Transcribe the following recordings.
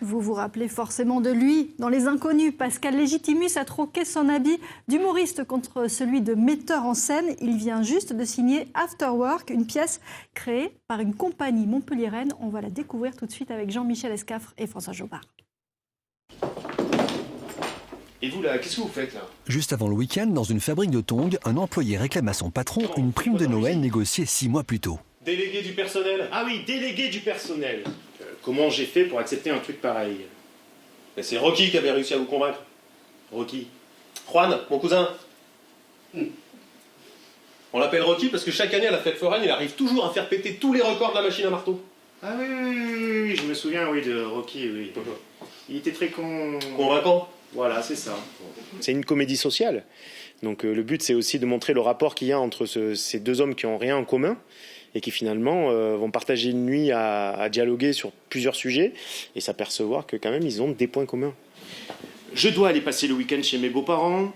Vous vous rappelez forcément de lui. Dans Les Inconnus, Pascal Légitimus a troqué son habit d'humoriste contre celui de metteur en scène. Il vient juste de signer After Work, une pièce créée par une compagnie montpelliéraine. On va la découvrir tout de suite avec Jean-Michel Escafre et François Jobard. Et vous là, qu'est-ce que vous faites là? Juste avant le week-end, dans une fabrique de tongs, un employé réclame à son patron une prime de Noël négociée 6 mois plus tôt. Délégué du personnel? Ah oui, délégué du personnel. Comment j'ai fait pour accepter un truc pareil? Mais c'est Rocky qui avait réussi à vous convaincre. Rocky. Juan, mon cousin. On l'appelle Rocky parce que chaque année à la fête foraine, il arrive toujours à faire péter tous les records de la machine à marteau. Ah oui, je me souviens, oui, de Rocky, oui. Il était très convaincant. Voilà, c'est ça. C'est une comédie sociale. Donc le but, c'est aussi de montrer le rapport qu'il y a entre ces deux hommes qui n'ont rien en commun et qui finalement vont partager une nuit à dialoguer sur plusieurs sujets et s'apercevoir que quand même, ils ont des points communs. Je dois aller passer le week-end chez mes beaux-parents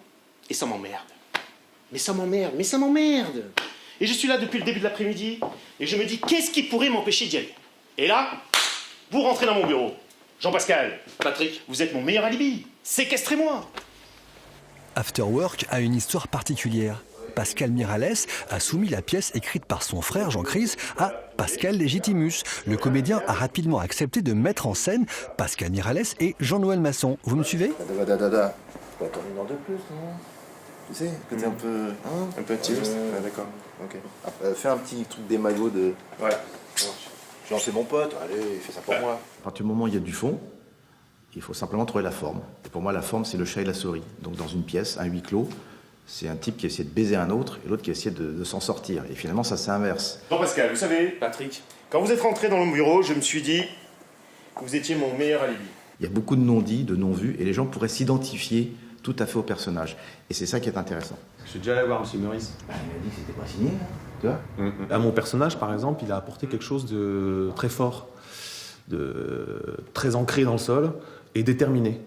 et ça m'emmerde. Mais ça m'emmerde. Et je suis là depuis le début de l'après-midi et je me dis, qu'est-ce qui pourrait m'empêcher d'y aller? Et là, vous rentrez dans mon bureau. Jean-Pascal, Patrick, vous êtes mon meilleur alibi. Séquestrez-moi. After Work a une histoire particulière. Pascal Miralles a soumis la pièce écrite par son frère Jean-Chris à Pascal Légitimus. Le comédien a rapidement accepté de mettre en scène Pascal Miralles et Jean-Noël Masson. Vous me suivez? Pas attendre une heure de plus, non? Tu sais, côté un peu... Hein, un peu intimiste. D'accord, ok. Fais un petit truc d'émaillot de... Voilà. Genre, c'est mon pote, allez, fais ça pour moi. À partir du moment où il y a du fond, il faut simplement trouver la forme. Et pour moi, la forme, c'est le chat et la souris. Donc dans une pièce, un huis clos, c'est un type qui essaie de baiser un autre et l'autre qui essaie de s'en sortir. Et finalement, ça s'inverse. Jean-Pascal, vous savez, Patrick, quand vous êtes rentré dans mon bureau, je me suis dit que vous étiez mon meilleur alibi. Il y a beaucoup de non-dits, de non-vus, et les gens pourraient s'identifier tout à fait au personnage. Et c'est ça qui est intéressant. Je suis déjà allé voir M. Meurice. Il m'a dit que c'était pas signé, là. Tu vois? À mon personnage, par exemple, il a apporté quelque chose de très fort, de très ancré dans le sol et déterminé.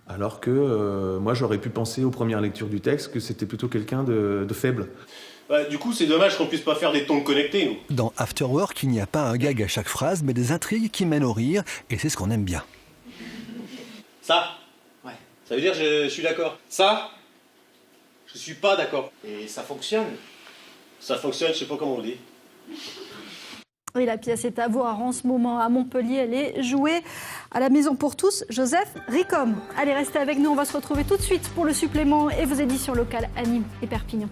Alors que moi, j'aurais pu penser aux premières lectures du texte que c'était plutôt quelqu'un de faible. Bah, du coup, c'est dommage qu'on puisse pas faire des tongs connectés, nous. Dans After Work, il n'y a pas un gag à chaque phrase, mais des intrigues qui mènent au rire, et c'est ce qu'on aime bien. Ça? Ouais. Ça veut dire je suis d'accord. Ça? Je suis pas d'accord. Et ça fonctionne? Ça fonctionne, je sais pas comment on dit. Et la pièce est à voir en ce moment à Montpellier. Elle est jouée à la Maison pour tous, Joseph Ricom. Allez, restez avec nous, on va se retrouver tout de suite pour le supplément et vos éditions locales à Nîmes et Perpignan.